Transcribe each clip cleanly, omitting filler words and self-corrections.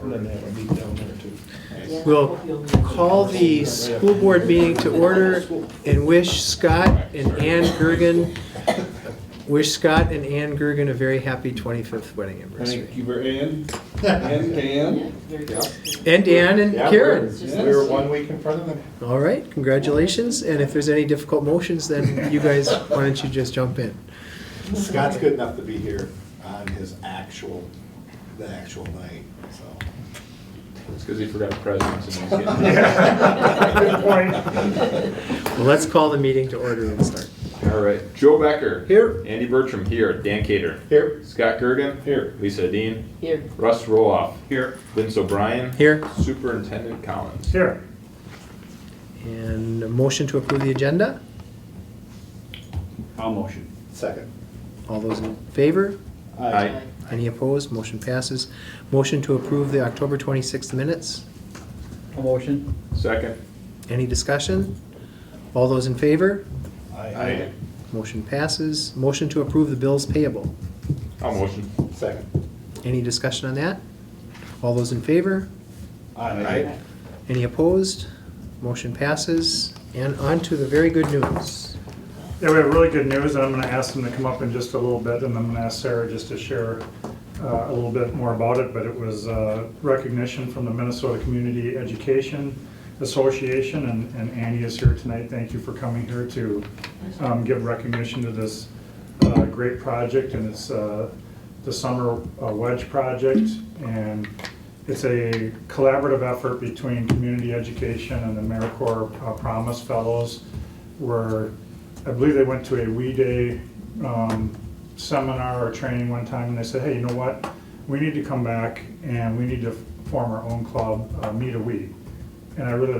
We're gonna have a meeting down there too. We'll call the school board meeting to order and wish Scott and Ann Gergen a very happy 25th wedding anniversary. Thank you very Ann. And Dan. And Dan and Karen. We were 1 week in front of them. All right, congratulations. And if there's any difficult motions, then you guys, why don't you just jump in? Scott's good enough to be here on his actual night, so. It's because he forgot presents and he's getting. Good point. Well, let's call the meeting to order and start. All right, Joe Becker. Here. Andy Bertram here. Dan Cater. Here. Scott Gergen. Here. Lisa Dean. Here. Russ Roloff. Here. Vince O'Brien. Here. Superintendent Collins. Here. And a motion to approve the agenda? I'll motion. Second. All those in favor? Aye. Any opposed? Motion passes. Motion to approve the October 26th minutes? A motion. Second. Any discussion? All those in favor? Aye. Motion passes. Motion to approve the bills payable? I'll motion. Second. Any discussion on that? All those in favor? Aye. Any opposed? Motion passes. And on to the very good news. Yeah, we have really good news, and I'm going to ask them to come up in just a little bit, and I'm going to ask Sarah just to share a little bit more about it, but it was recognition from the Minnesota Community Education Association, and Annie is here tonight. Thank you for coming here to give recognition to this great project, and it's the Summer Wedge Project, and it's a collaborative effort between community education and the AmeriCorps Promise Fellows, where I believe they went to a We Day seminar or training one time, and they said, hey, you know what? We need to come back and we need to form our own club, Meet a We. And I really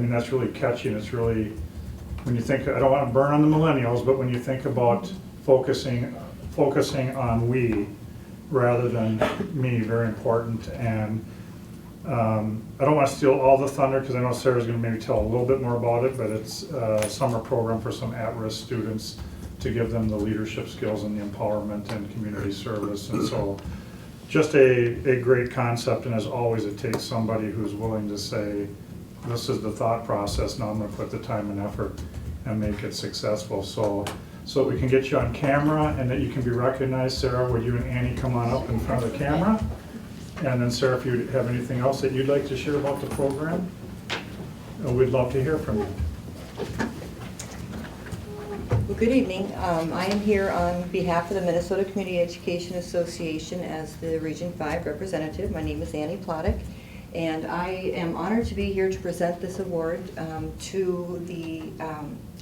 that's really catchy, and it's really, when you think, I don't want to burn on the millennials, but when you think about focusing on we rather than me, very important. And I don't want to steal all the thunder because I know Sarah's going to maybe tell a little bit more about it, but it's a summer program for some at-risk students to give them the leadership skills and the empowerment and community service. And so just a great concept, and as always, it takes somebody who's willing to say, this is the thought process, now I'm going to put the time and effort and make it successful. So we can get you on camera and that you can be recognized. Sarah, would you and Annie come on up in front of the camera? And then Sarah, if you have anything else that you'd like to share about the program, we'd love to hear from you. Well, good evening. I am here on behalf of the Minnesota Community Education Association as the Region 5 representative. My name is Annie Plottick, and I am honored to be here to present this award to the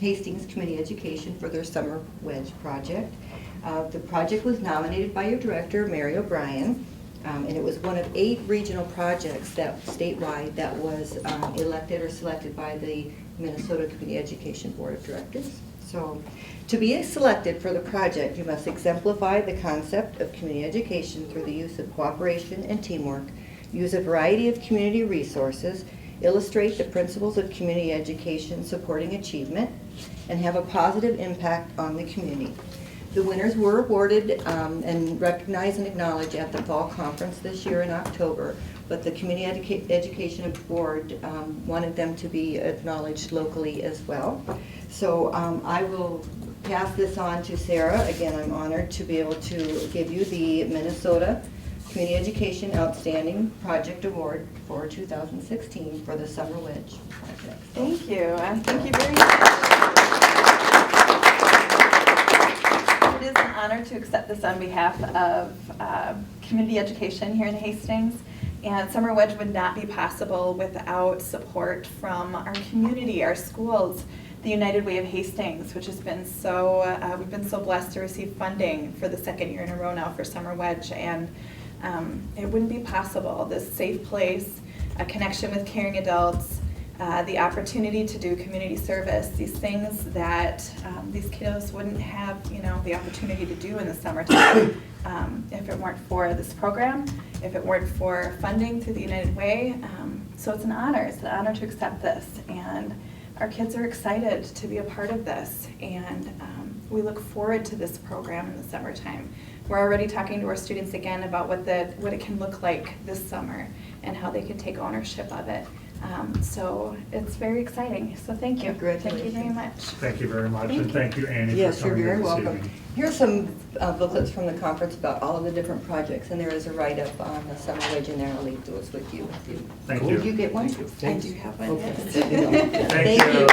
Hastings Community Education for their Summer Wedge project. The project was nominated by your director, Mary O'Brien. And it was one of 8 regional projects that statewide that was elected or selected by the Minnesota Community Education Board of Directors. So to be selected for the project, you must exemplify the concept of community education through the use of cooperation and teamwork, use a variety of community resources, illustrate the principles of community education supporting achievement, and have a positive impact on the community. The winners were awarded and recognized and acknowledged at the fall conference this year in October, but the Community Education Board wanted them to be acknowledged locally as well. So I will pass this on to Sarah. Again, I'm honored to be able to give you the Minnesota Community Education Outstanding Project Award for 2016 for the Summer Wedge Project. Thank you, and thank you very much. It is an honor to accept this on behalf of community education here in Hastings. And Summer Wedge would not be possible without support from our community, our schools, the United Way of Hastings, which has been we've been so blessed to receive funding for the 2nd year in a row now for Summer Wedge. And it wouldn't be possible, this safe place, a connection with caring adults, the opportunity to do community service, these things that these kiddos wouldn't have, the opportunity to do in the summertime if it weren't for this program, if it weren't for funding through the United Way. So it's an honor to accept this, and our kids are excited to be a part of this, and we look forward to this program in the summertime. we're already talking to our students again about what it can look like this summer and how they can take ownership of it. So it's very exciting. So thank you. Thank you very much. Thank you very much, and thank you, Annie, Yes, for you're coming very here this welcome. evening. Here's some booklets from the conference about all of the different projects, and there is a write-up on the summer wedge in there. I'll leave those with you. Thank Did you. you get one? I do have one. Okay. yes. Thank you.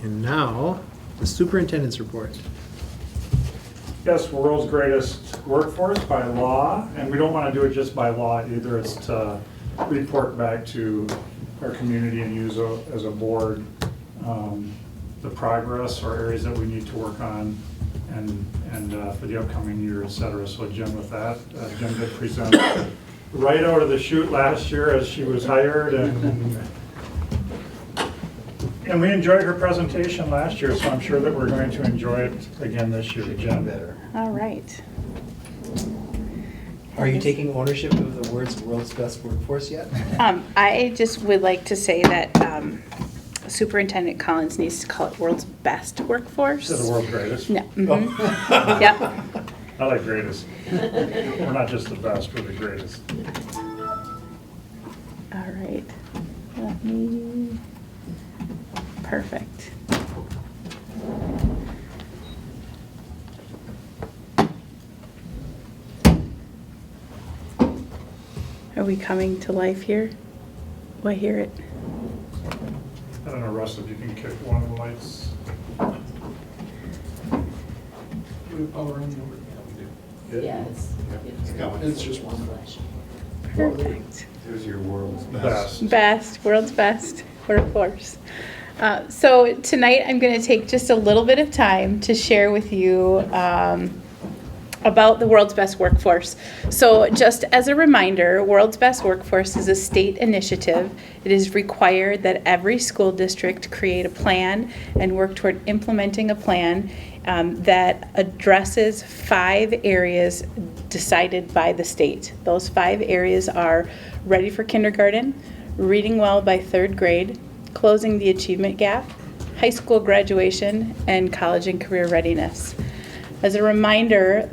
And now, the superintendent's report. Yes, world's greatest workforce by law, and we don't want to do it just by law either. It's to report back to our community and use as a board the progress or areas that we need to work on and for the upcoming year, et cetera. So Jim, with that, Jim did present right out of the chute last year as she was hired, and we enjoyed her presentation last year, so I'm sure that we're going to enjoy it again this year, Jim. All right. Are you taking ownership of the world's best workforce yet? I just would like to say that Superintendent Collins needs to call it world's best workforce. Instead of world's greatest. No. Mhm. Yep. I like greatest. We're not just the best, we're the greatest. All right. Let me. Perfect. Are we coming to life here? Oh, I hear it. I don't know, Russ, if you can kick one of the lights. Yeah, it's just one flash. Perfect. Here's your world's best. Best, world's best workforce. So tonight I'm going to take just a little bit of time to share with you about the World's Best Workforce. So just as a reminder, World's Best Workforce is a state initiative. It is required that every school district create a plan and work toward implementing a plan that addresses 5 areas decided by the state. Those 5 areas are ready for kindergarten, reading well by 3rd grade, closing the achievement gap, high school graduation, and college and career readiness. As a reminder,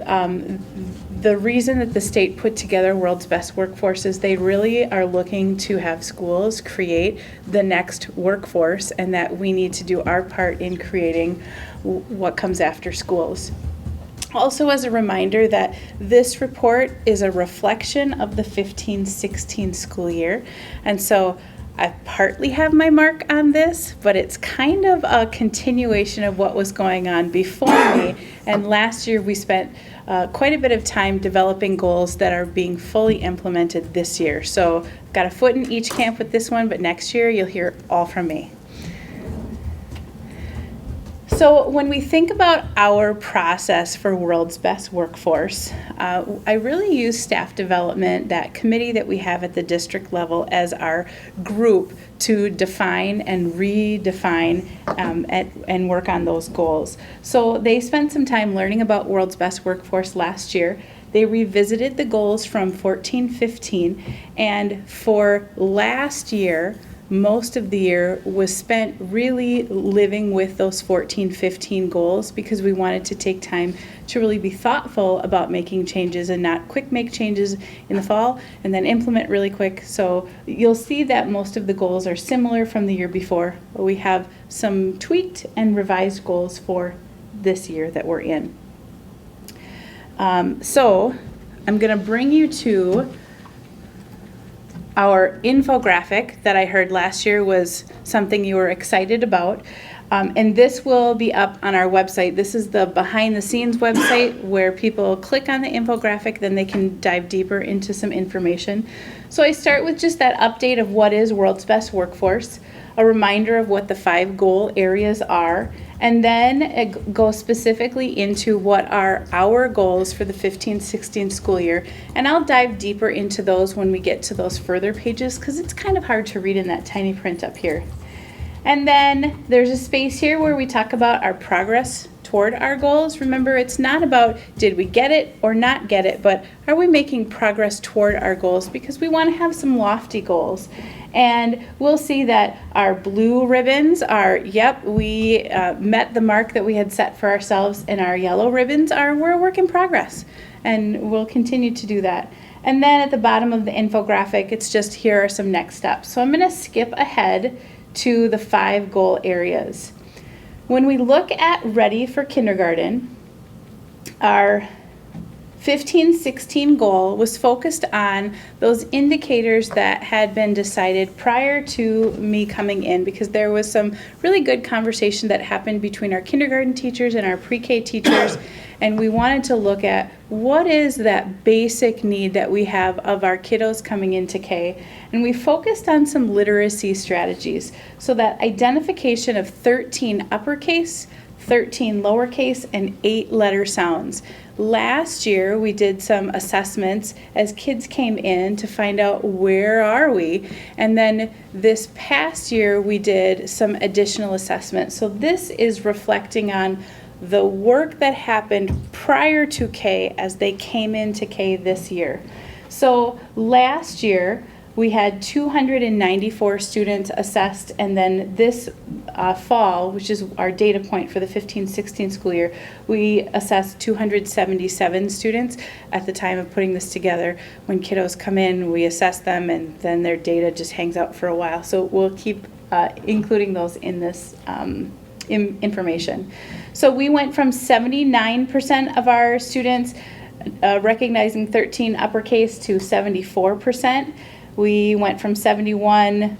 the reason that the state put together World's Best Workforce is they really are looking to have schools create the next workforce, and that we need to do our part in creating what comes after schools. Also, as a reminder that this report is a reflection of the 15-16 school year, and so I partly have my mark on this, but it's kind of a continuation of what was going on before me. And last year we spent quite a bit of time developing goals that are being fully implemented this year. So got a foot in each camp with this one, but next year you'll hear all from me. So when we think about our process for World's Best Workforce, I really use staff development, that committee that we have at the district level, as our group to define and redefine and work on those goals. So they spent some time learning about World's Best Workforce last year. They revisited the goals from 14-15, and for last year, most of the year was spent really living with those 14-15 goals, because we wanted to take time to really be thoughtful about making changes and not quick make changes in the fall and then implement really quick. So you'll see that most of the goals are similar from the year before, but we have some tweaked and revised goals for this year that we're in. So I'm going to bring you to our infographic that I heard last year was something you were excited about. And this will be up on our website. This is the behind the scenes website where people click on the infographic, then they can dive deeper into some information. So I start with just that update of what is World's Best Workforce, a reminder of what the 5 goal areas are, and then go specifically into what are our goals for the 15-16 school year. And I'll dive deeper into those when we get to those further pages, because it's kind of hard to read in that tiny print up here. And then there's a space here where we talk about our progress toward our goals. Remember, it's not about did we get it or not get it, but are we making progress toward our goals, because we want to have some lofty goals. And we'll see that our blue ribbons are, yep, we met the mark that we had set for ourselves, and our yellow ribbons are, we're a work in progress, and we'll continue to do that. And then at the bottom of the infographic, it's just here are some next steps. So I'm going to skip ahead to the 5 goal areas. When we look at Ready for Kindergarten, our 15-16 goal was focused on those indicators that had been decided prior to me coming in, because there was some really good conversation that happened between our kindergarten teachers and our pre-K teachers, and we wanted to look at what is that basic need that we have of our kiddos coming into K, and we focused on some literacy strategies. So that identification of 13 uppercase, 13 lowercase, and 8 letter sounds. Last year, we did some assessments as kids came in to find out where are we. And then this past year, we did some additional assessments. So this is reflecting on the work that happened prior to K as they came into K this year. So last year, we had 294 students assessed, and then this fall, which is our data point for the 15-16 school year, we assessed 277 students at the time of putting this together. When kiddos come in, we assess them, and then their data just hangs out for a while. So we'll keep including those in this information. So we went from 79% of our students recognizing 13 uppercase to 74%. We went from 71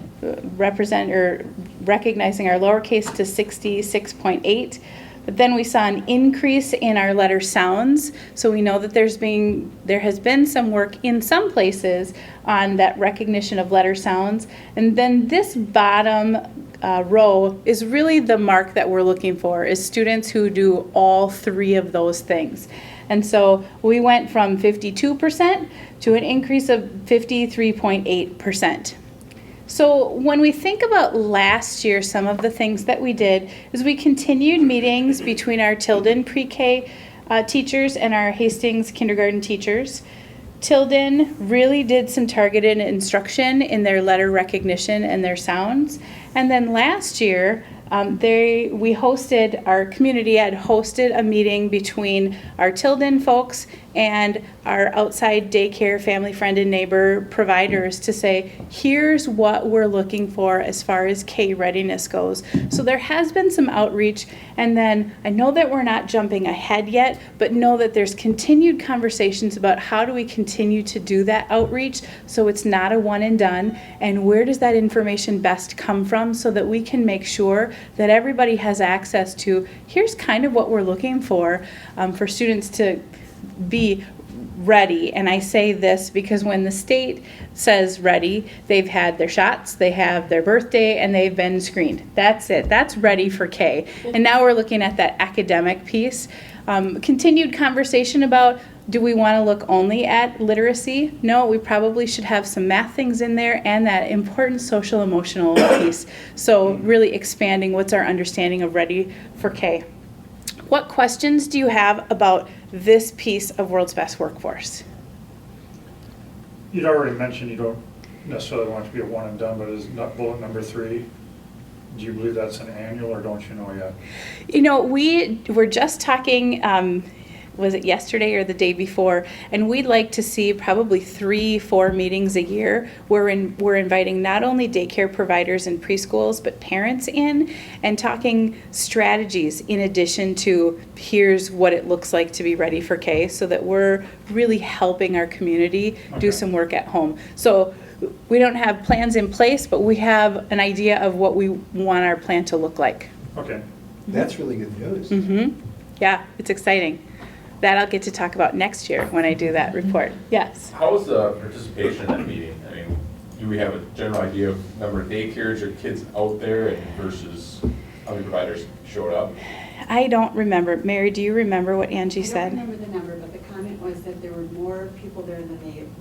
recognizing our lowercase to 66.8. But then we saw an increase in our letter sounds. So we know that there has been some work in some places on that recognition of letter sounds. And then this bottom row is really the mark that we're looking for, is students who do all 3 of those things. And so we went from 52% to an increase of 53.8%. So when we think about last year, some of the things that we did is we continued meetings between our Tilden pre-K teachers and our Hastings kindergarten teachers. Tilden really did some targeted instruction in their letter recognition and their sounds. And then last year, our community had hosted a meeting between our Tilden folks and our outside daycare family friend and neighbor providers to say, here's what we're looking for as far as K readiness goes. So there has been some outreach, and then I know that we're not jumping ahead yet, but know that there's continued conversations about how do we continue to do that outreach so it's not a one and done, and where does that information best come from so that we can make sure that everybody has access to, here's kind of what we're looking for students to be ready. And I say this because when the state says ready, they've had their shots, they have their birthday, and they've been screened. That's it. That's ready for K. And now we're looking at that academic piece. Continued conversation about, do we want to look only at literacy? No, we probably should have some math things in there and that important social emotional piece. So really expanding what's our understanding of ready for K. What questions do you have about this piece of World's Best Workforce? You'd already mentioned you don't necessarily want it to be a one and done, but is not bullet number 3, do you believe that's an annual, or don't you know yet? You know, we were just talking, was it yesterday or the day before, and we'd like to see probably 3-4 meetings a year where we're inviting not only daycare providers and preschools, but parents in and talking strategies in addition to here's what it looks like to be ready for K, so that we're really helping our community do some work at home. So we don't have plans in place, but we have an idea of what we want our plan to look like. Okay. That's really good news. Mm-hmm. Yeah, it's exciting. That I'll get to talk about next year when I do that report. Yes. How was the participation in that meeting? I mean, do we have a general idea of number of daycares or kids out there and versus how many providers showed up? I don't remember. Mary, do you remember what Angie said? I don't remember the number, but the comment was that there were more people there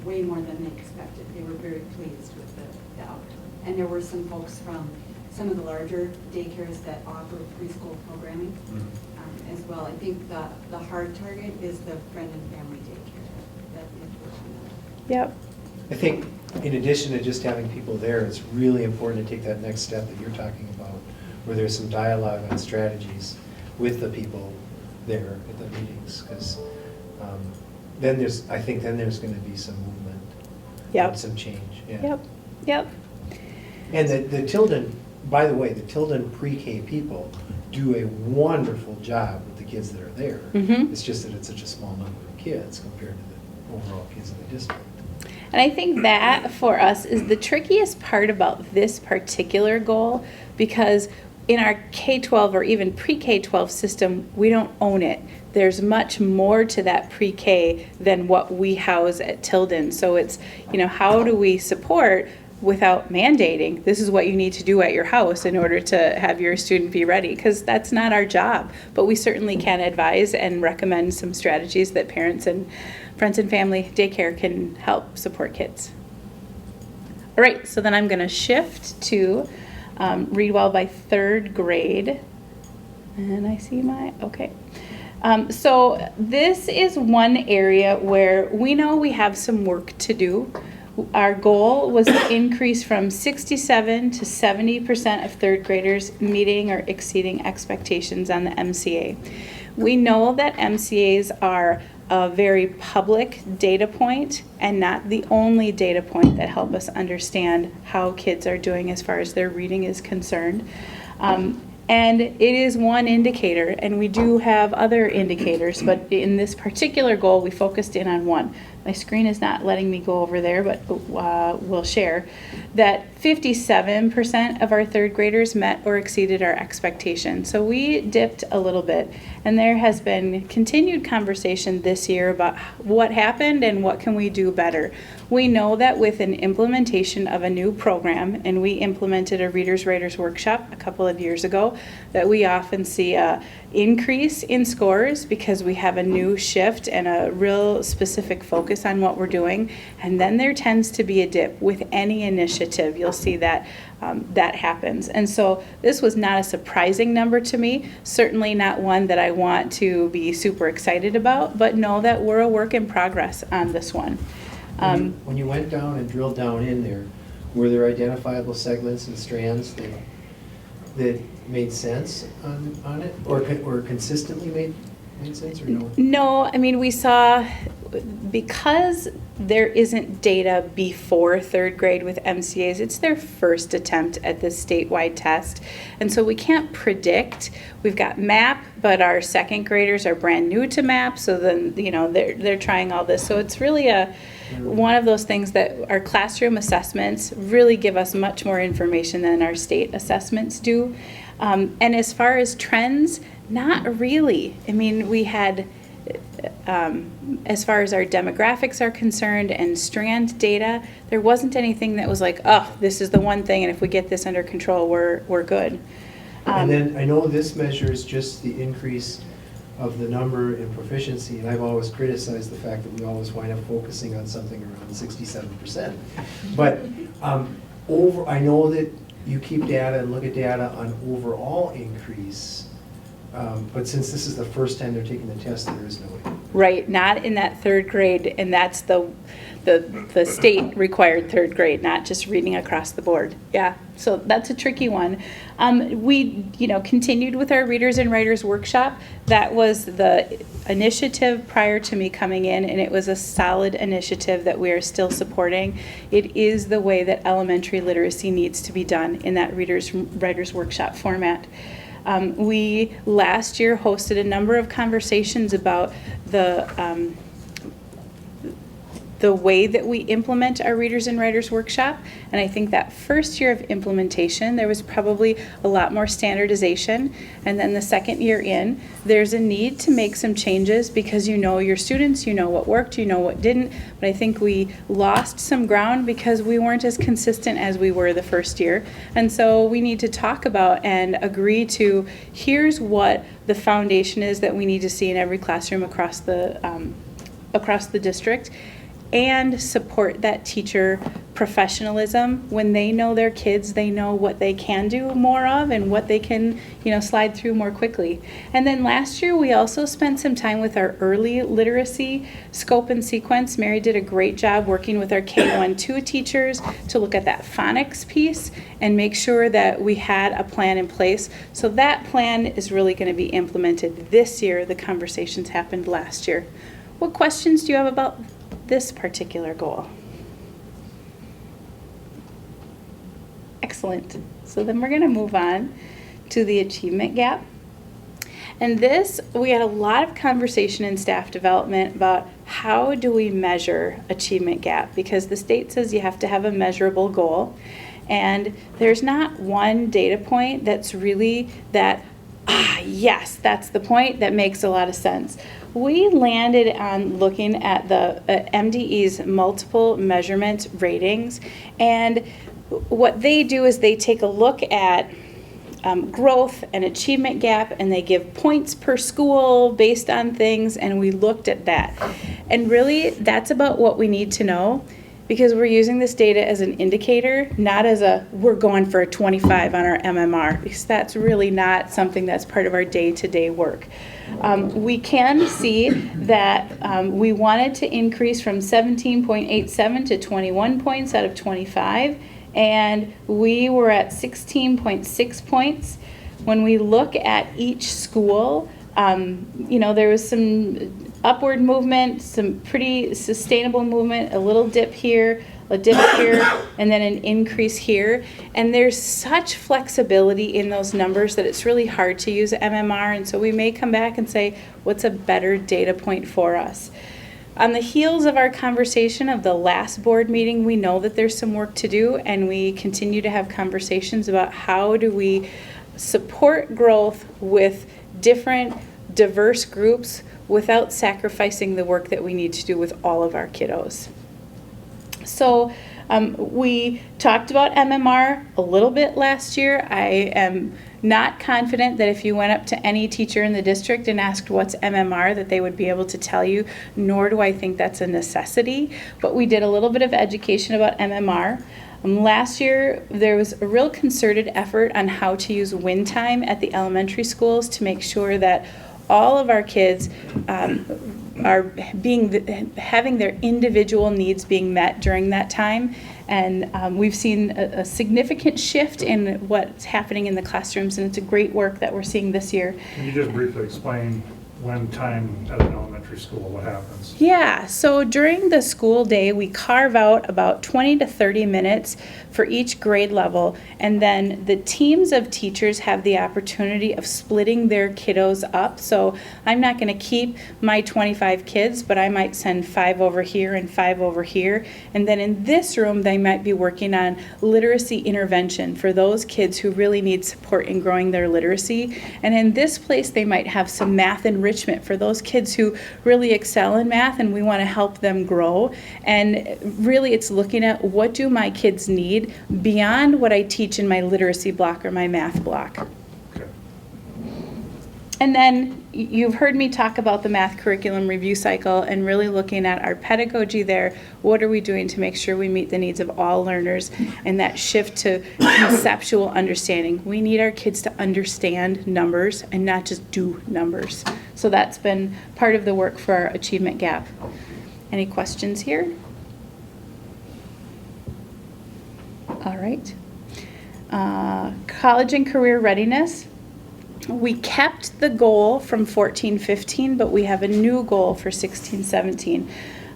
way more than they expected. They were very pleased with the outcome. And there were some folks from some of the larger daycares that offer preschool programming. as well. I think the hard target is the friend and family daycare. That is what Yep. I think in addition to just having people there, it's really important to take that next step that you're talking about, where there's some dialogue on strategies with the people there at the meetings, because then I think there's going to be some movement. Yep. And some change, yeah. Yep. Yep. And the Tilden, by the way, the Tilden pre-K people do a wonderful job with the kids that are there. Mhm. It's just that it's such a small number of kids compared to the overall kids in the district. And I think that for us is the trickiest part about this particular goal, because in our K-12 or even pre-K-12 system, we don't own it. There's much more to that pre-K than what we house at Tilden. So it's, how do we support without mandating, this is what you need to do at your house in order to have your student be ready? Because that's not our job. But we certainly can advise and recommend some strategies that parents and friends and family daycare can help support kids. All right, so then I'm going to shift to read well by third grade. And I see okay. So this is one area where we know we have some work to do. Our goal was to increase from 67 to 70% of third graders meeting or exceeding expectations on the MCA. We know that MCAs are a very public data point and not the only data point that help us understand how kids are doing as far as their reading is concerned. And it is one indicator, and we do have other indicators, but in this particular goal, we focused in on one. My screen is not letting me go over there, but we'll share that 57% of our third graders met or exceeded our expectations. So we dipped a little bit, and there has been continued conversation this year about what happened and what can we do better. We know that with an implementation of a new program, and we implemented a Readers Writers Workshop a couple of years ago, that we often see a increase in scores because we have a new shift and a real specific focus on what we're doing. And then there tends to be a dip with any initiative. You'll see that that happens. And so this was not a surprising number to me, certainly not one that I want to be super excited about, but know that we're a work in progress on this one. When you went down and drilled down in there, were there identifiable segments and strands that made sense on it, or consistently made sense, or no? No, I mean, we saw, because there isn't data before third grade with MCAs, it's their first attempt at this statewide test. And so we can't predict. We've got MAP, but our second graders are brand new to MAP, so then, they're trying all this. So it's really one of those things that our classroom assessments really give us much more information than our state assessments do. And as far as trends, not really. I mean, we had, as far as our demographics are concerned and strand data, there wasn't anything that was like, oh, this is the one thing, and if we get this under control, we're good. And then I know this measures just the increase of the number in proficiency, and I've always criticized the fact that we always wind up focusing on something around 67%. But I know that you keep data and look at data on overall increase, but since this is the first time they're taking the test, there is no way. Right, not in that third grade, and that's the state required third grade, not just reading across the board. Yeah, so that's a tricky one. We, continued with our Readers and Writers Workshop. That was the initiative prior to me coming in, and it was a solid initiative that we are still supporting. It is the way that elementary literacy needs to be done in that Readers Writers Workshop format. We last year hosted a number of conversations about the way that we implement our Readers and Writers Workshop, and I think that first year of implementation there was probably a lot more standardization, and then the second year in there's a need to make some changes because you know your students, you know what worked, you know what didn't, but I think we lost some ground because we weren't as consistent as we were the first year, and so we need to talk about and agree to here's what the foundation is that we need to see in every classroom across the district, and support that teacher professionalism. When they know their kids, they know what they can do more of and what they can, slide through more quickly. And then last year, we also spent some time with our early literacy scope and sequence. Mary did a great job working with our K-1-2 teachers to look at that phonics piece and make sure that we had a plan in place. So that plan is really going to be implemented this year. The conversations happened last year. What questions do you have about this particular goal? Excellent. So then we're going to move on to the achievement gap. And this, we had a lot of conversation in staff development about how do we measure achievement gap, because the state says you have to have a measurable goal. And there's not one data point that's really that, yes, that's the point that makes a lot of sense. We landed on looking at the MDE's multiple measurement ratings, and what they do is they take a look at growth and achievement gap, and they give points per school based on things, and we looked at that. And really, that's about what we need to know, because we're using this data as an indicator, not as we're going for a 25 on our MMR, because that's really not something that's part of our day-to-day work. We can see that we wanted to increase from 17.87 to 21 points out of 25, and we were at 16.6 points. When we look at each school, there was some upward movement, some pretty sustainable movement, a little dip here, a dip here, and then an increase here. And there's such flexibility in those numbers that it's really hard to use MMR, and so we may come back and say, what's a better data point for us? On the heels of our conversation of the last board meeting, we know that there's some work to do, and we continue to have conversations about how do we support growth with different diverse groups without sacrificing the work that we need to do with all of our kiddos. So we talked about MMR a little bit last year. I am not confident that if you went up to any teacher in the district and asked what's MMR, that they would be able to tell you, nor do I think that's a necessity. But we did a little bit of education about MMR. Last year, there was a real concerted effort on how to use win time at the elementary schools to make sure that all of our kids are having their individual needs being met during that time. And we've seen a significant shift in what's happening in the classrooms, and it's a great work that we're seeing this year. Can you just briefly explain when time at an elementary school, what happens? Yeah, so during the school day, we carve out about 20 to 30 minutes for each grade level, and then the teams of teachers have the opportunity of splitting their kiddos up. So I'm not going to keep my 25 kids, but I might send 5 over here and 5 over here. And then in this room, they might be working on literacy intervention for those kids who really need support in growing their literacy. And in this place, they might have some math enrichment for those kids who really excel in math, and we want to help them grow. And really, it's looking at what do my kids need beyond what I teach in my literacy block or my math block. Okay. And then you've heard me talk about the math curriculum review cycle and really looking at our pedagogy there. What are we doing to make sure we meet the needs of all learners, and that shift to conceptual understanding? We need our kids to understand numbers and not just do numbers. So that's been part of the work for our achievement gap. Any questions here? All right. College and career readiness. We kept the goal from 14-15, but we have a new goal for 16-17.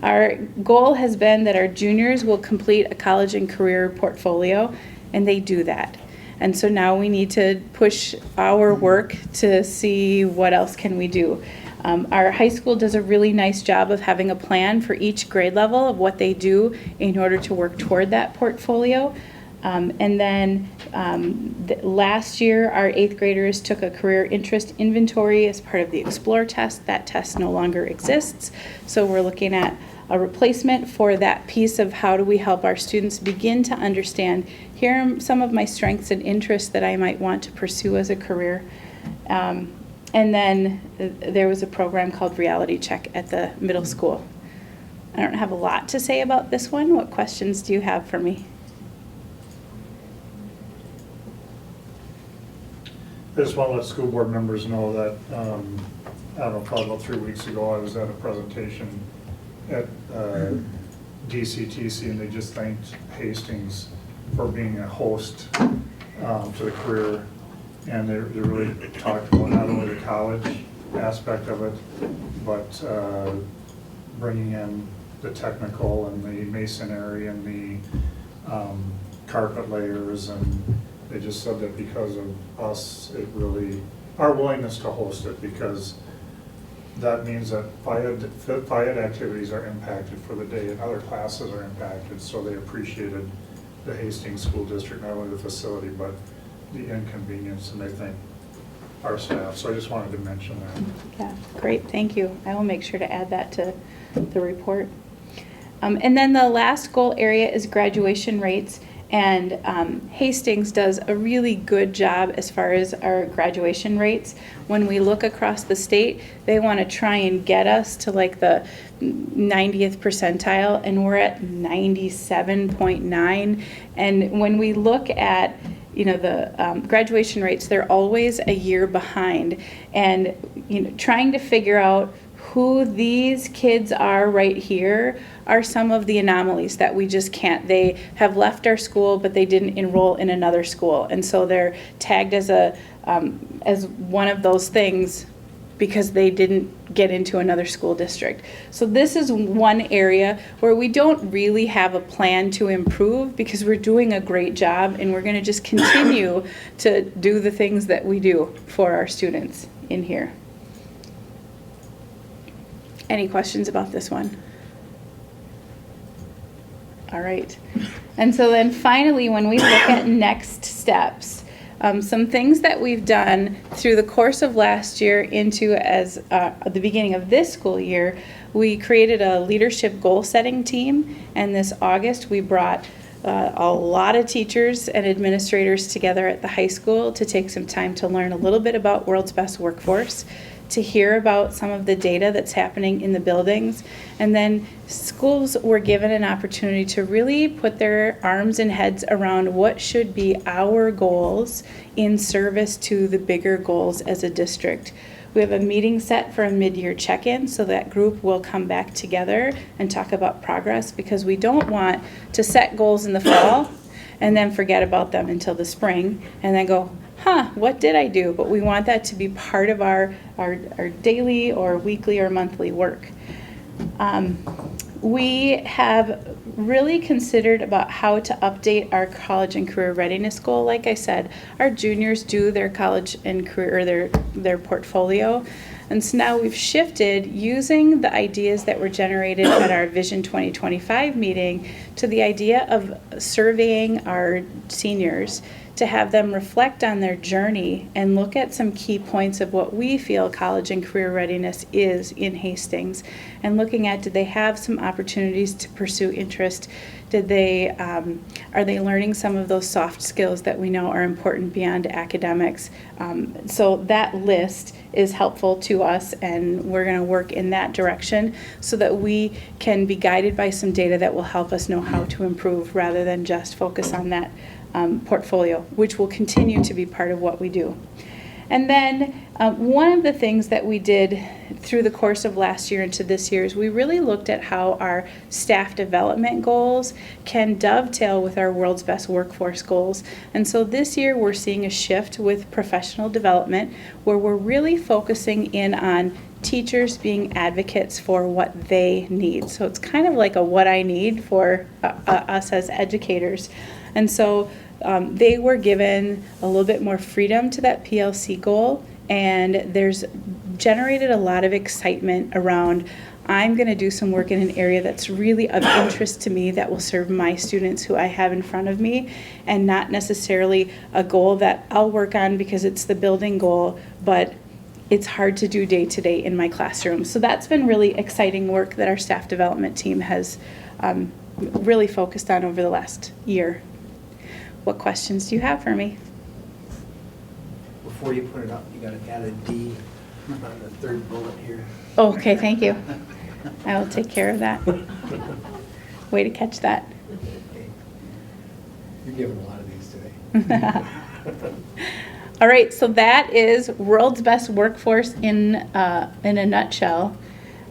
Our goal has been that our juniors will complete a college and career portfolio, and they do that. And so now we need to push our work to see what else can we do. Our high school does a really nice job of having a plan for each grade level of what they do in order to work toward that portfolio. And then last year, our 8th graders took a career interest inventory as part of the Explore test. That test no longer exists. So we're looking at a replacement for that piece of how do we help our students begin to understand, here are some of my strengths and interests that I might want to pursue as a career. And then there was a program called Reality Check at the middle school. I don't have a lot to say about this one. What questions do you have for me? I just want to let school board members know that, I don't know, probably about 3 weeks ago, I was at a presentation at DCTC, and they just thanked Hastings for being a host to the career. And they really talked about not only the college aspect of it, but bringing in the technical and the masonry and the carpet layers, and they just said that because of us, it really, our willingness to host it, because that means that FIAD activities are impacted for the day and other classes are impacted, so they appreciated the Hastings School District, not only the facility, but the inconvenience, and they thank our staff. So I just wanted to mention that. Yeah, great, thank you. I will make sure to add that to the report. And then the last goal area is graduation rates. And Hastings does a really good job as far as our graduation rates. When we look across the state, they want to try and get us to like the 90th percentile, and we're at 97.9. And when we look at the graduation rates, they're always a year behind. And trying to figure out who these kids are right here are some of the anomalies that we just can't. They have left our school, but they didn't enroll in another school, and so they're tagged as as one of those things because they didn't get into another school district. So this is one area where we don't really have a plan to improve, because we're doing a great job, and we're going to just continue to do the things that we do for our students in here. Any questions about this one? All right. And so then finally, when we look at next steps, some things that we've done through the course of last year into the beginning of this school year, we created a leadership goal setting team. And this August, we brought a lot of teachers and administrators together at the high school to take some time to learn a little bit about World's Best Workforce, to hear about some of the data that's happening in the buildings. And then schools were given an opportunity to really put their arms and heads around what should be our goals in service to the bigger goals as a district. We have a meeting set for a mid-year check-in, so that group will come back together and talk about progress, because we don't want to set goals in the fall and then forget about them until the spring and then go, what did I do? But we want that to be part of our daily or weekly or monthly work. We have really considered about how to update our college and career readiness goal. Like I said, our juniors do their college and career, or their portfolio. And so now we've shifted using the ideas that were generated at our Vision 2025 meeting to the idea of surveying our seniors to have them reflect on their journey and look at some key points of what we feel college and career readiness is in Hastings, and looking at, did they have some opportunities to pursue interest? Did they, are they learning some of those soft skills that we know are important beyond academics? So that list is helpful to us, and we're going to work in that direction so that we can be guided by some data that will help us know how to improve, rather than just focus on that portfolio, which will continue to be part of what we do. And then one of the things that we did through the course of last year into this year is we really looked at how our staff development goals can dovetail with our World's Best Workforce goals. And so this year we're seeing a shift with professional development, where we're really focusing in on teachers being advocates for what they need. So it's kind of like a what I need for us as educators. And so they were given a little bit more freedom to that PLC goal, and there's generated a lot of excitement around, I'm going to do some work in an area that's really of interest to me that will serve my students who I have in front of me, and not necessarily a goal that I'll work on because it's the building goal, but it's hard to do day to day in my classroom. So that's been really exciting work that our staff development team has really focused on over the last year. What questions do you have for me? Before you put it up, you got to add a D on the third bullet here. Oh, okay, thank you. I will take care of that. Way to catch that. You're giving a lot of these today. All right, so that is World's Best Workforce in a nutshell.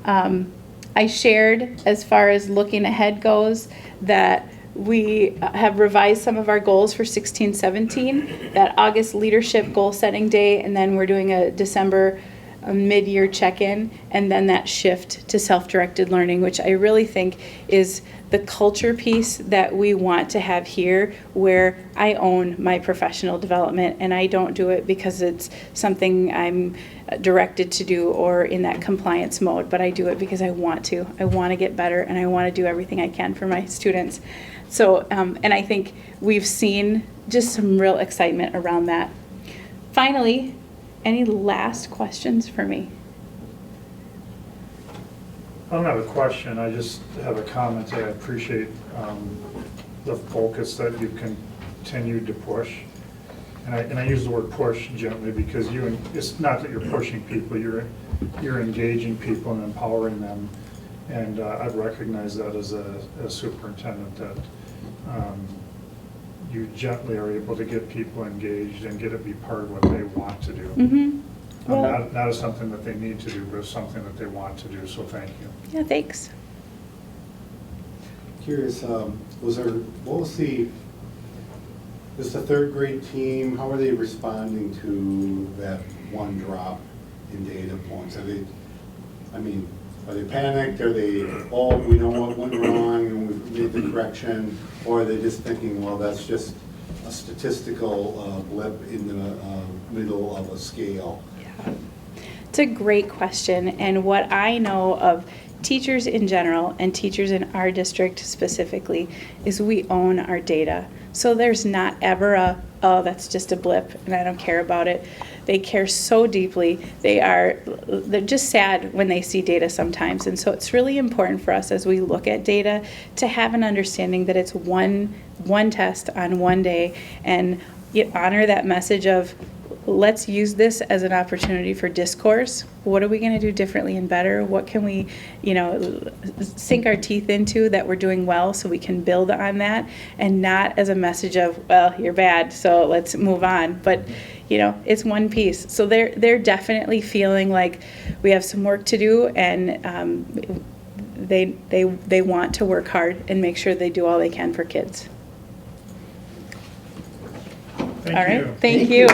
I shared, as far as looking ahead goes, that we have revised some of our goals for 16-17, that August leadership goal setting day, and then we're doing a December mid-year check-in, and then that shift to self-directed learning, which I really think is the culture piece that we want to have here, where I own my professional development, and I don't do it because it's something I'm directed to do or in that compliance mode, but I do it because I want to. I want to get better, and I want to do everything I can for my students. So, and I think we've seen just some real excitement around that. Finally, any last questions for me? I don't have a question, I just have a comment. I appreciate the focus that you've continued to push. And I use the word push gently because it's not that you're pushing people, you're engaging people and empowering them. And I've recognized that as a superintendent, that you gently are able to get people engaged and get it be part of what they want to do. Mm-hmm. Well, Not as something that they need to do, but as something that they want to do, so thank you. yeah, thanks. Curious, is the third grade team, how are they responding to that one drop in data points? Are they panicked? Are they, we know what went wrong and we made the correction? Or are they just thinking, well, that's just a statistical blip in the middle of a scale? It's a great question, and what I know of teachers in general and teachers in our district specifically is we own our data. So there's not ever oh, that's just a blip and I don't care about it. They care so deeply. They're just sad when they see data sometimes. And so it's really important for us as we look at data to have an understanding that it's one test on one day, and honor that message of, let's use this as an opportunity for discourse. What are we going to do differently and better? What can we, sink our teeth into that we're doing well so we can build on that, and not as a message of, well, you're bad, so let's move on. But, it's one piece. So they're definitely feeling like we have some work to do, and they want to work hard and make sure they do all they can for kids. Thank All right, you. thank you.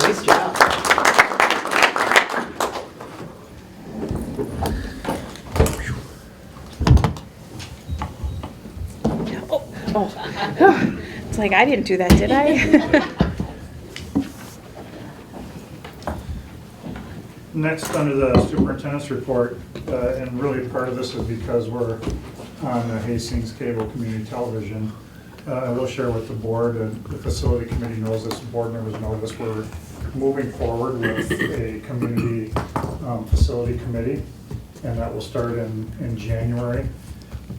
Nice job. Oh, it's like I didn't do that, did I? Next, under the superintendent's report, and really part of this is because we're on the Hastings Cable Community Television, I will share with the board, and the facility committee knows this, board members know this, we're moving forward with a community facility committee, and that will start in January.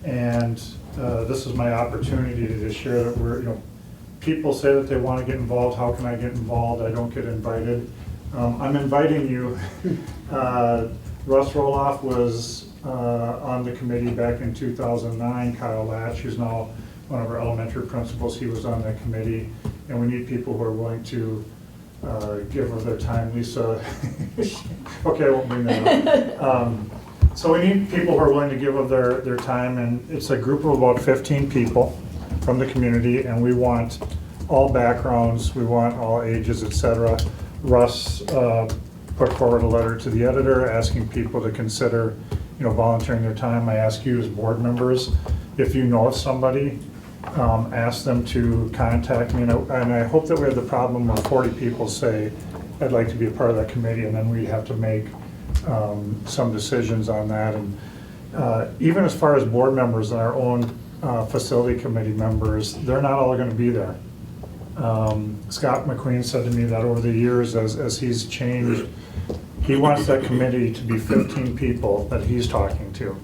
And this is my opportunity to share that people say that they want to get involved. How can I get involved? I don't get invited. I'm inviting you. Russ Roloff was on the committee back in 2009. Kyle Latch, who's now one of our elementary principals, he was on that committee. And we need people who are willing to give of their time. Lisa, okay, I won't bring that up. So we need people who are willing to give of their time, and it's a group of about 15 people from the community, and we want all backgrounds, we want all ages, etc. Russ put forward a letter to the editor asking people to consider, volunteering their time. I ask you as board members, if you know of somebody, ask them to contact me. And I hope that we have the problem where 40 people say, I'd like to be a part of that committee, and then we have to make some decisions on that. And even as far as board members and our own facility committee members, they're not all going to be there. Scott McQueen said to me that over the years, as he's changed, he wants that committee to be 15 people that he's talking to.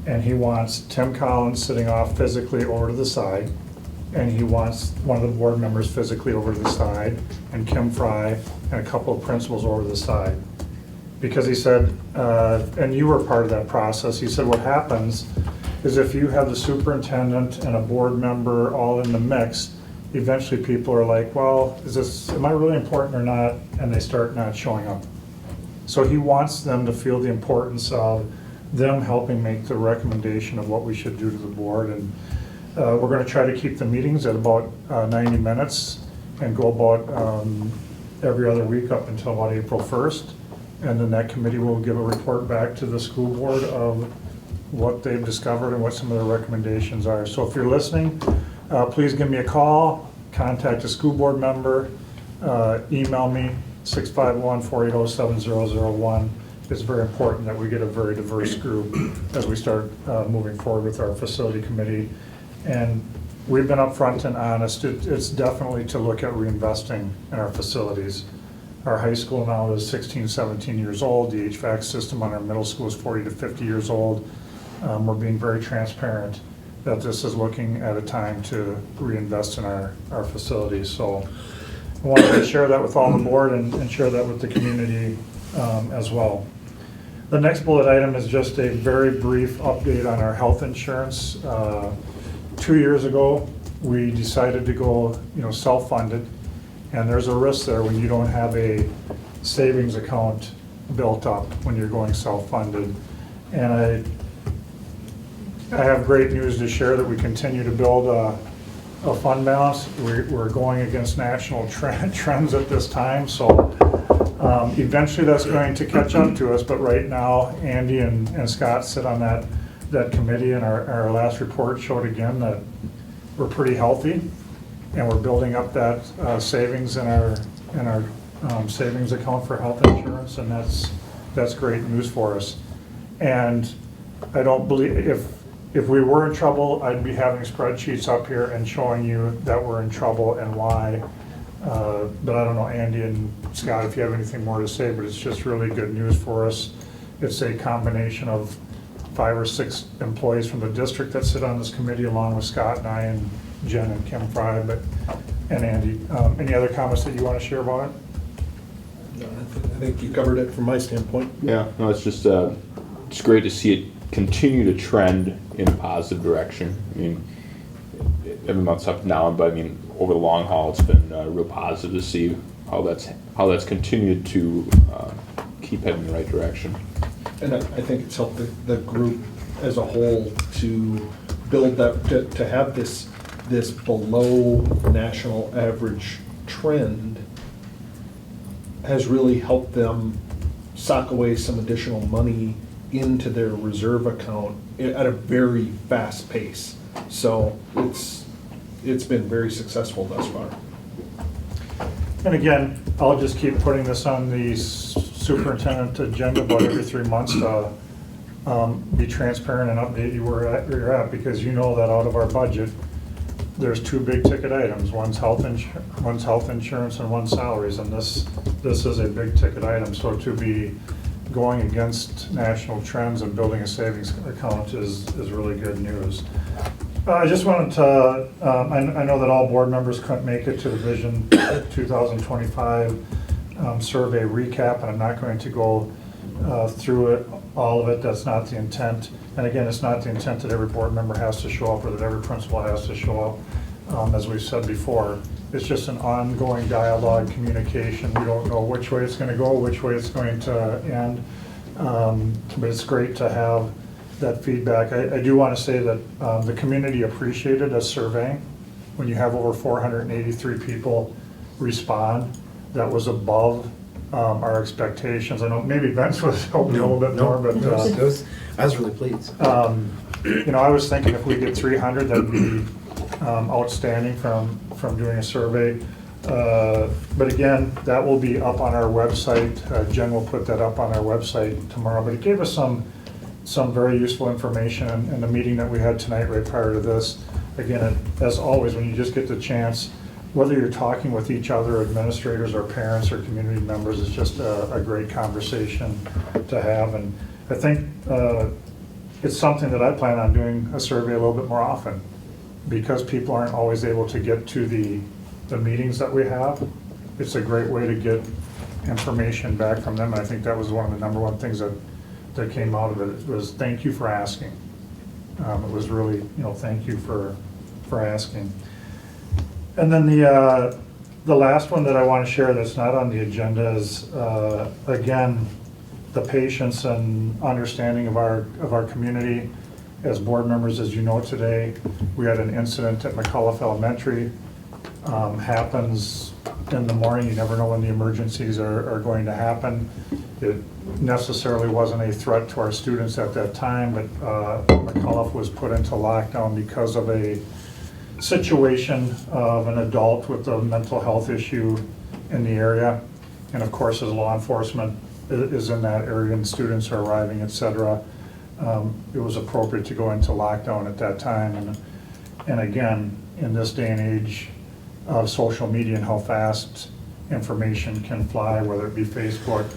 And he wants Tim Collins sitting off physically over to the side, and he wants one of the board members physically over to the side, and Kim Fry and a couple of principals over to the side. because he said, and you were part of that process, he said what happens is if you have the superintendent and a board member all in the mix, eventually people are like, well, am I really important or not? And they start not showing up. So he wants them to feel the importance of them helping make the recommendation of what we should do to the board. And we're going to try to keep the meetings at about 90 minutes and go about every other week up until about April 1st. And then that committee will give a report back to the school board of what they've discovered and what some of their recommendations are. So if you're listening, please give me a call, contact a school board member, email me, 651-480-7001. It's very important that we get a very diverse group as we start moving forward with our facility committee. And we've been upfront and honest. It's definitely to look at reinvesting in our facilities. Our high school now is 16, 17 years old. The HVAC system on our middle school is 40 to 50 years old. We're being very transparent that this is looking at a time to reinvest in our facilities. So I wanted to share that with all the board and share that with the community as well. The next bullet item is just a very brief update on our health insurance. 2 years ago, we decided to go, self-funded, and there's a risk there when you don't have a savings account built up when you're going self-funded. And I have great news to share that we continue to build a fund balance. We're going against national trends at this time, so eventually that's going to catch up to us, but right now Andy and Scott sit on that committee, and our last report showed again that we're pretty healthy and we're building up that savings in our savings account for health insurance, and that's great news for us. And I don't believe, if we were in trouble, I'd be having spreadsheets up here and showing you that we're in trouble and why. But I don't know, Andy and Scott, if you have anything more to say, but it's just really good news for us. It's a combination of 5 or 6 employees from the district that sit on this committee, along with Scott and I and Jen and Kim Fry, and Andy. Any other comments that you want to share about it? No, I think you covered it from my standpoint. Yeah, no, it's just, it's great to see it continue to trend in a positive direction. I mean, every month's up and down, but I mean, over the long haul, it's been real positive to see how that's continued to keep heading in the right direction. And I think it's helped the group as a whole to build that, to have this below national average trend has really helped them sock away some additional money into their reserve account at a very fast pace. So it's been very successful thus far. And again, I'll just keep putting this on the superintendent agenda about every 3 months to be transparent and update you where you're at, because you know that out of our budget, there's 2 big ticket items. One's health insurance and one's salaries, and this is a big ticket item. So to be going against national trends and building a savings account is really good news. I just wanted to, I know that all board members couldn't make it to the Vision 2025 survey recap, and I'm not going to go through it, all of it. That's not the intent. And again, it's not the intent that every board member has to show up or that every principal has to show up. As we've said before, it's just an ongoing dialogue, communication. We don't know which way it's going to go, which way it's going to end. But it's great to have that feedback. I do want to say that the community appreciated a survey. When you have over 483 people respond, that was above our expectations. I know maybe Vince was hoping a little bit more, but I was really pleased. I was thinking if we get 300, that'd be outstanding from doing a survey. But again, that will be up on our website. Jen will put that up on our website tomorrow. But it gave us some very useful information in the meeting that we had tonight right prior to this. Again, as always, when you just get the chance, whether you're talking with each other, administrators or parents or community members, it's just a great conversation to have. And I think it's something that I plan on doing a survey a little bit more often, because people aren't always able to get to the meetings that we have. It's a great way to get information back from them. And I think that was one of the number one things that came out of it, was thank you for asking. It was really, thank you for asking. And then the last one that I want to share that's not on the agenda is, again, the patience and understanding of our community. As board members, as you know today, we had an incident at McCullough Elementary. Happens in the morning, you never know when the emergencies are going to happen. It necessarily wasn't a threat to our students at that time, but McCullough was put into lockdown because of a situation of an adult with a mental health issue in the area. And of course, as law enforcement is in that area and students are arriving, et cetera, it was appropriate to go into lockdown at that time. And again, in this day and age of social media and how fast information can fly, whether it be Facebook,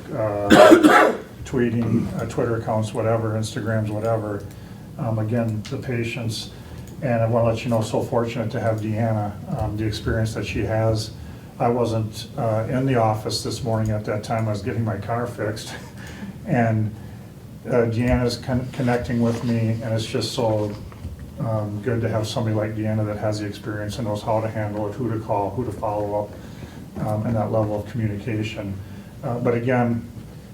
tweeting, Twitter accounts, whatever, Instagrams, whatever. Again, the patience. And I want to let you know, so fortunate to have Deanna, the experience that she has. I wasn't in the office this morning at that time. I was getting my car fixed. And Deanna's connecting with me, and it's just so good to have somebody like Deanna that has the experience and knows how to handle it, who to call, who to follow up, and that level of communication. But again,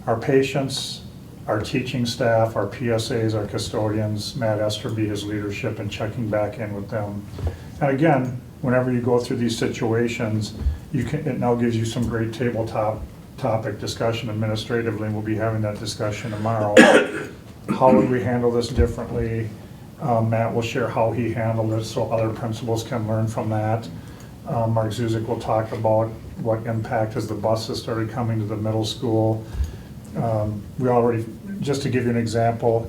our patients, our teaching staff, our PSAs, our custodians, Matt Esterby, his leadership, and checking back in with them. And again, whenever you go through these situations, it now gives you some great tabletop topic discussion administratively, and we'll be having that discussion tomorrow. How would we handle this differently? Matt will share how he handled it so other principals can learn from that. Mark Zuzik will talk about what impact as the buses started coming to the middle school. We already, just to give you an example,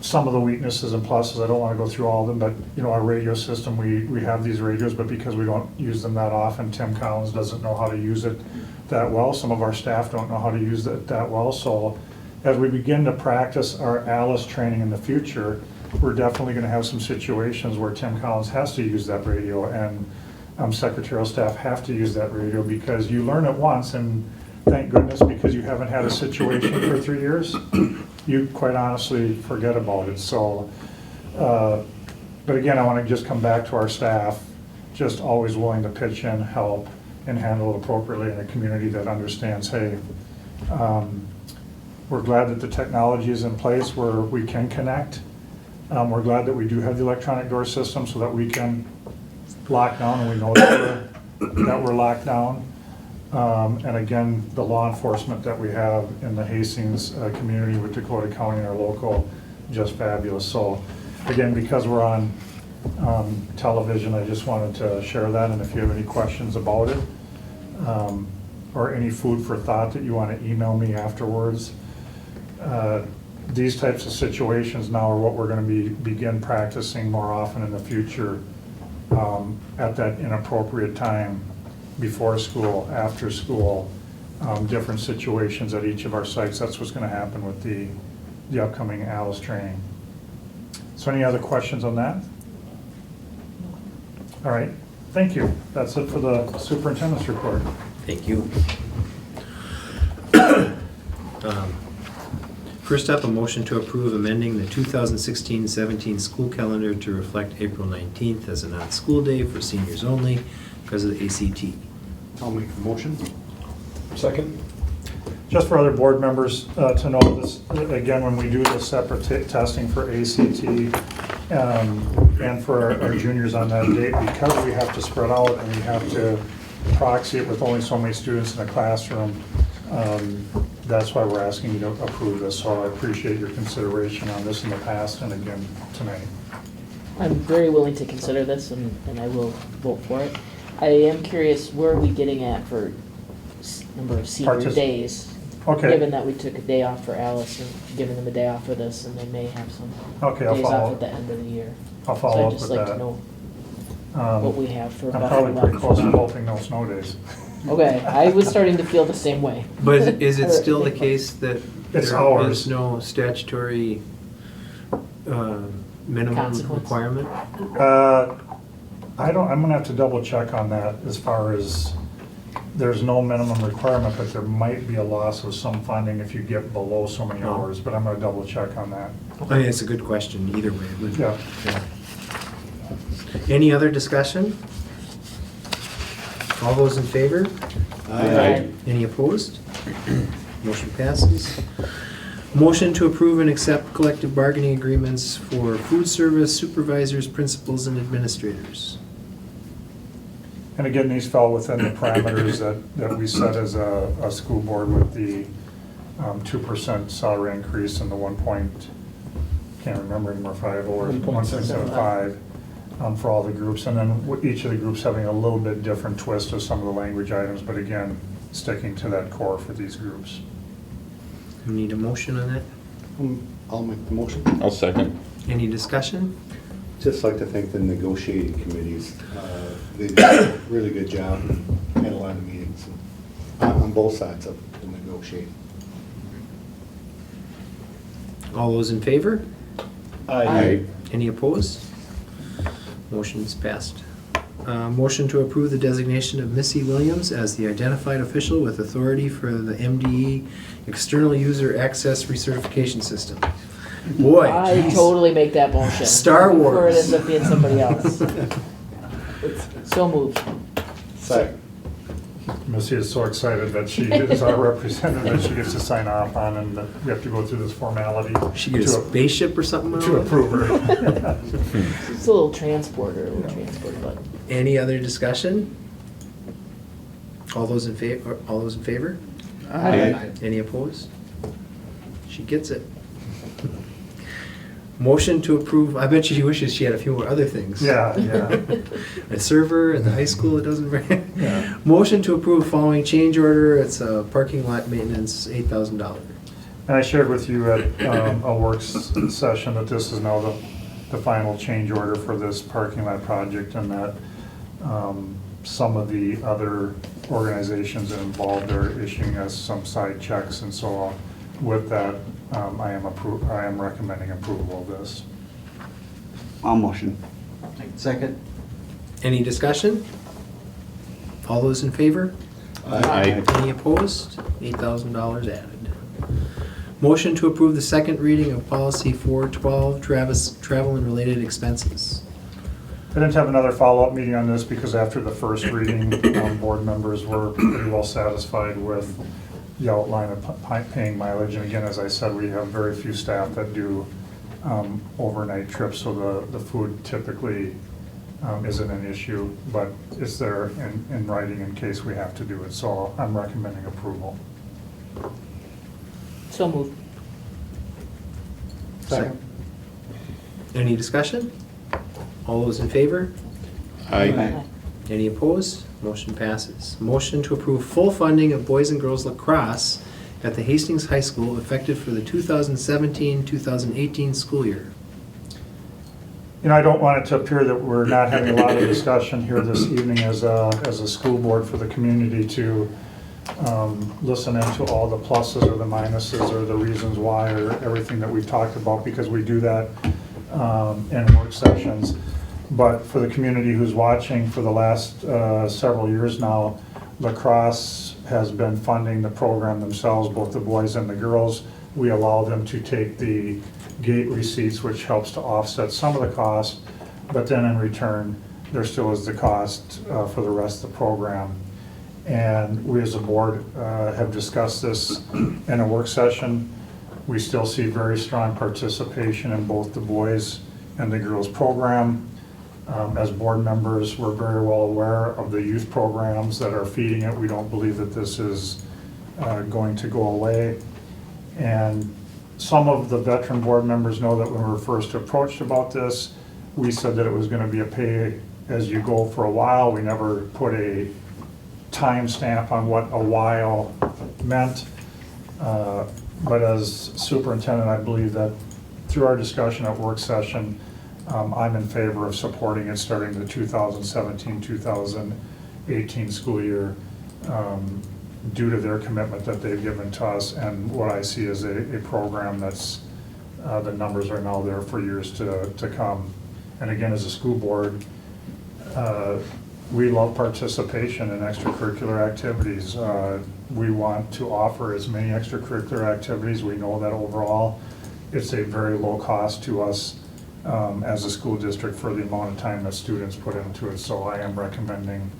some of the weaknesses and pluses, I don't want to go through all of them, but our radio system, we have these radios, but because we don't use them that often, Tim Collins doesn't know how to use it that well. Some of our staff don't know how to use it that well. So as we begin to practice our ALICE training in the future, we're definitely going to have some situations where Tim Collins has to use that radio, and secretarial staff have to use that radio, because you learn it once, and thank goodness, because you haven't had a situation for 3 years, you quite honestly forget about it. So, but again, I want to just come back to our staff, just always willing to pitch in, help, and handle it appropriately in a community that understands, hey, we're glad that the technology is in place where we can connect. We're glad that we do have the electronic door system so that we can lock down, and we know that we're locked down. And again, the law enforcement that we have in the Hastings community with Dakota County and our local, just fabulous. So again, because we're on television, I just wanted to share that. And if you have any questions about it, or any food for thought that you want to email me afterwards, these types of situations now are what we're going to begin practicing more often in the future, at that inappropriate time, before school, after school, different situations at each of our sites. That's what's going to happen with the upcoming ALICE training. So any other questions on that? All right, thank you. That's it for the superintendent's report. Thank you. First up, a motion to approve amending the 2016-17 school calendar to reflect April 19th as a non-school day for seniors only because of the ACT. I'll make the motion. Second? Just for other board members to know this, again, when we do the separate testing for ACT and for our juniors on that date, because we have to spread out and we have to proxy it with only so many students in a classroom, that's why we're asking you to approve this. So I appreciate your consideration on this in the past and again tonight. I'm very willing to consider this, and I will vote for it. I am curious, where are we getting at for number of senior days? Okay. Given that we took a day off for Alice and giving them a day off for this, and they may have some Okay, I'll days follow off at the end of the year. I'll follow up with So I'd just like that. to know what we have for I'm buffer probably pretty levels. close to hoping no snow days. Okay, I was starting to feel the same way. But is it still the case that It's there ours. is no statutory minimum Consequence? I'm gonna have to double check on that as far as there's no minimum requirement, but there might be a loss of some funding if you get below so many Oh. hours, but I'm gonna double check on that. I mean, it's a good question either way. but- Yeah. Any other discussion? All those in favor? Aye. Any opposed? Motion passes. Motion to approve and accept collective bargaining agreements for food service supervisors, principals, and administrators. And again, these fell within the parameters that we set as a school board with the 2% salary increase and the can't remember anymore, 5 or 1.75 for all the groups. And then each of the groups having a little bit different twist of some of the language items, but again, sticking to that core for these groups. We need a motion on that? I'll make the motion. I'll second. Any discussion? Just like to thank the negotiating committees. They did a really good job, and had a lot of meetings on both sides of the negotiating. All those in favor? Aye. Any opposed? Motion is passed. Motion to approve the designation of Missy Williams as the identified official with authority for the MDE External User Access Recertification System. Boy, I geez. totally make that motion. Star Wars. Before it ends up being somebody else. So moved. Second. Missy is so excited that she is our representative that she gets to sign off on, and that we have to go through this formality She get a spaceship or something? to approve her. It's a little transporter, but. Any other discussion? All those in favor? All those in favor? Aye. Any opposed? She gets it. Motion to approve, I bet you she wishes she had a few more other things. Yeah, yeah. A server at the high school, it doesn't. Yeah. Motion to approve following change order, it's a parking lot maintenance, $8,000. And I shared with you at a works session that this is now the final change order for this parking lot project, and that some of the other organizations involved are issuing us some side checks, and so with that, I am recommending approval of this. I'll motion. Second. Any discussion? All those in favor? Aye. Any opposed? $8,000 added. Motion to approve the second reading of policy 412, travel and related expenses. I didn't have another follow-up meeting on this because after the first reading, board members were pretty well satisfied with the outline of paying mileage. And again, as I said, we have very few staff that do overnight trips, so the food typically isn't an issue, but it's there in writing in case we have to do it. So I'm recommending approval. So moved. Second. Any discussion? All those in favor? Aye. Any opposed? Motion passes. Motion to approve full funding of boys and girls lacrosse at the Hastings High School effective for the 2017-2018 school year. You know, I don't want it to appear that we're not having a lot of discussion here this evening as a school board for the community to listen into all the pluses or the minuses or the reasons why or everything that we've talked about, because we do that in work sessions. But for the community who's watching, for the last several years now, lacrosse has been funding the program themselves, both the boys and the girls. We allow them to take the gate receipts, which helps to offset some of the cost, but then in return, there still is the cost for the rest of the program. And we as a board have discussed this in a work session. We still see very strong participation in both the boys and the girls program. As board members, we're very well aware of the youth programs that are feeding it. We don't believe that this is going to go away. And some of the veteran board members know that when we were first approached about this, we said that it was going to be a pay-as-you-go for a while. We never put a time stamp on what a while meant. But as superintendent, I believe that through our discussion at work session, I'm in favor of supporting it starting the 2017-2018 school year due to their commitment that they've given to us and what I see as a program that's, the numbers are now there for years to come. And again, as a school board, we love participation in extracurricular activities. We want to offer as many extracurricular activities. We know that overall, it's a very low cost to us as a school district for the amount of time that students put into it. So I am recommending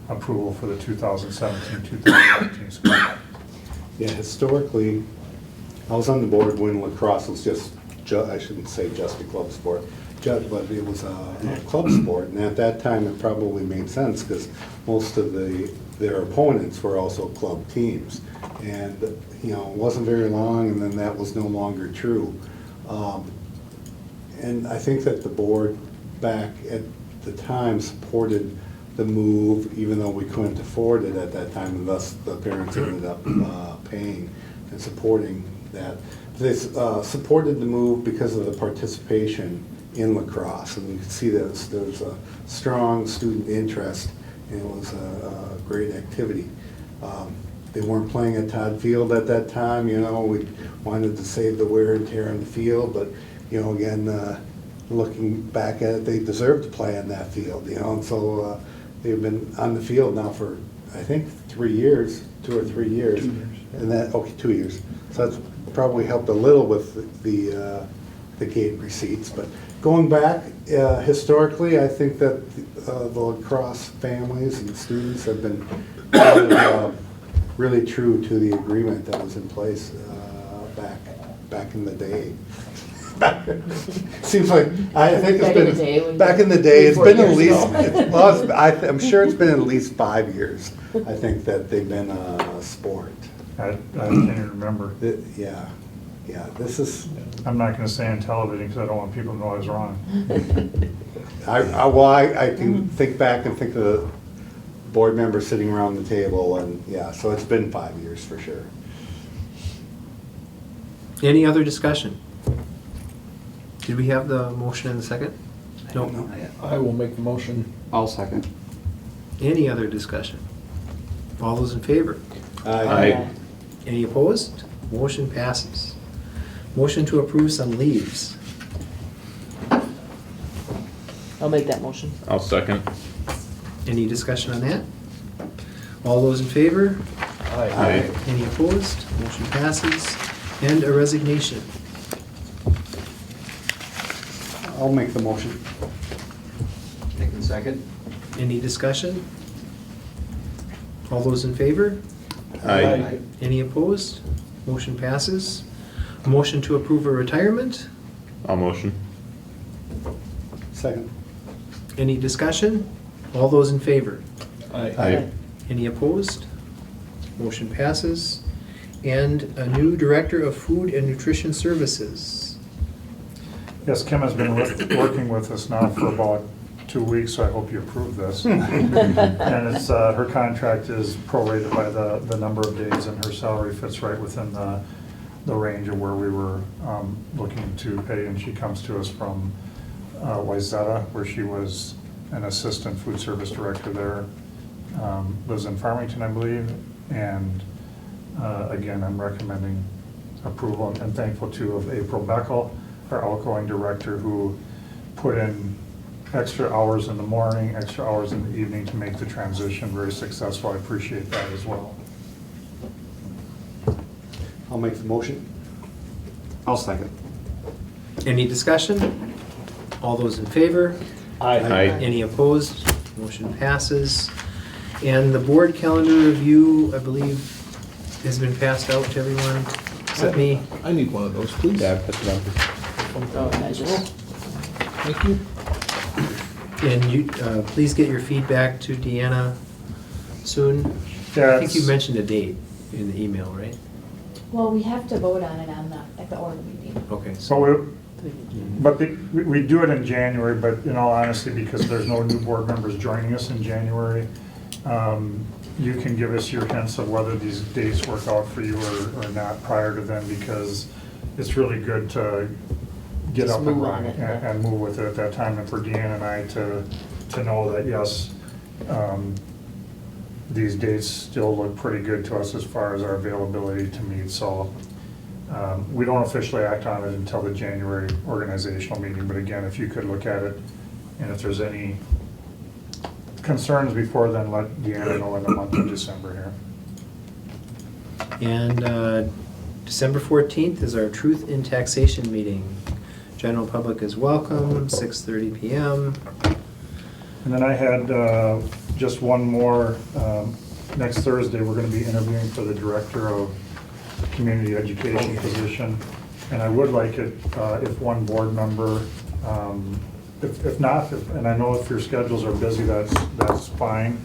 approval for the 2017-2018 school year. Yeah, historically, I was on the board when lacrosse was just, I shouldn't say just a club sport, but it was a club sport, and at that time, it probably made sense, because most of their opponents were also club teams. And, you know, it wasn't very long, and then that was no longer true. And I think that the board back at the time supported the move, even though we couldn't afford it at that time, and thus the parents ended up paying and supporting that. They supported the move because of the participation in lacrosse, and you can see that there was a strong student interest, and it was a great activity. They weren't playing at Todd Field at that time, you know, we wanted to save the wear and tear on the field, but, you know, again, looking back at it, they deserve to play on that field, you know, and so they've been on the field now for, I think, 3 years, 2 or 3 years. 2 years. And that, okay, 2 years. So that's probably helped a little with the gate receipts, but going back, historically, I think that the lacrosse families and students have been really true to the agreement that was in place back in the day. Seems like, I think it's been, back in the day, it's been at least, well, I'm sure it's been at least 5 years, I think, that they've been a sport. I can't even remember. Yeah, this is, I'm not gonna say on television because I don't want people to know I was wrong. I can think back and think of the board members sitting around the table, and yeah, so it's been 5 years for sure. Any other discussion? Did we have the motion in the second? No. I will make the motion. I'll second. Any other discussion? All those in favor? Aye. Any opposed? Motion passes. Motion to approve some leaves. I'll make that motion. I'll second. Any discussion on that? All those in favor? Aye. Any opposed? Motion passes. And a resignation. I'll make the motion. Taking second. Any discussion? All those in favor? Aye. Any opposed? Motion passes. Motion to approve a retirement. I'll motion. Second. Any discussion? All those in favor? Aye. Any opposed? Motion passes. And a new Director of Food and Nutrition Services. Yes, Kim has been working with us now for about 2 weeks, so I hope you approve this. And it's, her contract is prorated by the number of days, and her salary fits right within the range of where we were looking to pay. And she comes to us from Wayzata, where she was an assistant food service director there. Lives in Farmington, I believe. And again, I'm recommending approval, and thankful too of April Beckel, our outgoing director, who put in extra hours in the morning, extra hours in the evening to make the transition very successful. I appreciate that as well. I'll make the motion. I'll second. Any discussion? All those in favor? Aye. Any opposed? Motion passes. And the board calendar review, I believe, has been passed out to everyone, except me. I need one of those, please. Yeah, that's what I'm. Oh, I just, Thank you. And you, please get your feedback to Deanna soon. Yeah, I think you it's- mentioned a date in the email, right? Well, we have to vote on it at the org meeting. Okay, So so, we do it in January, but in all honesty, because there's no new board members joining us in January, you can give us your hints of whether these dates work out for you or not prior to then, because it's really good to get Just up and move on running it, yeah. and move with it at that time, and for Deanna and I to know that, yes, these dates still look pretty good to us as far as our availability to meet. So we don't officially act on it until the January organizational meeting, but again, if you could look at it, and if there's any concerns before then, let Deanna know in the month of December here. And December 14th is our Truth in Taxation meeting. General public is welcome, 6:30 PM. And then I had just one more. Next Thursday, we're going to be interviewing for the Director of Community Education position. And I would like it if one board member, if not, and I know if your schedules are busy, that's fine,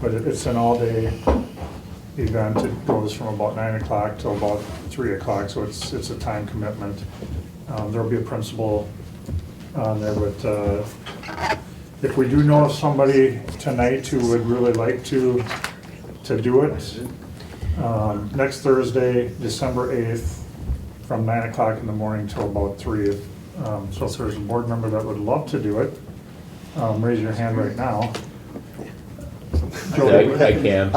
but it's an all-day event. It goes from about 9 o'clock till about 3 o'clock, so it's a time commitment. There'll be a principal on there, but if we do know of somebody tonight who would really like to do it, next Thursday, December 8th, from 9 o'clock in the morning till about 3. So if there's a board member that would love to do it, raise your hand right now. I can.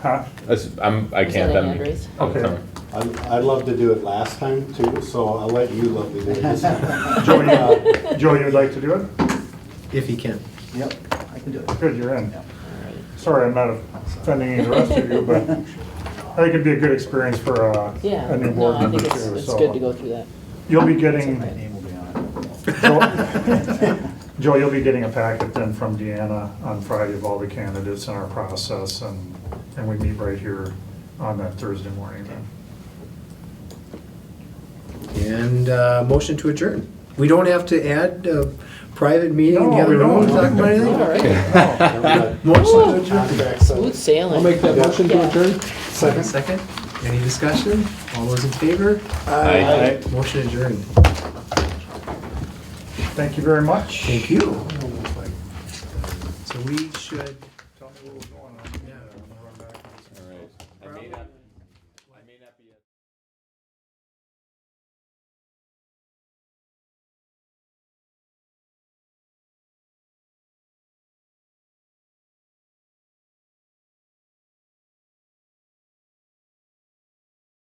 Huh? I Is can't. that a hand raise? Okay. I'd love to do it last time too, so I'll let you love to do it this time. Joe, you'd like to do it? If you can. Yep, I can do it. Good, you're in. Yeah. Sorry, I'm not offending any of the rest of you, but I think it'd be a good experience for Yeah, a new no, board I member think too. it's So good to go through that. You'll be getting, My name will be on it. Joe, you'll be getting a packet then from Deanna on Friday of all the candidates in our process, and we meet right here on that Thursday morning then. And motion to adjourn. We don't have to add a private meeting in the No, other we don't. room to talk about anything? All right. Motion to adjourn. Contracts, Smooth sailing. I'll make that motion to Yeah. adjourn. Second. Any discussion? All those in favor? Aye. Motion adjourned. Thank you very much. Thank you. So we should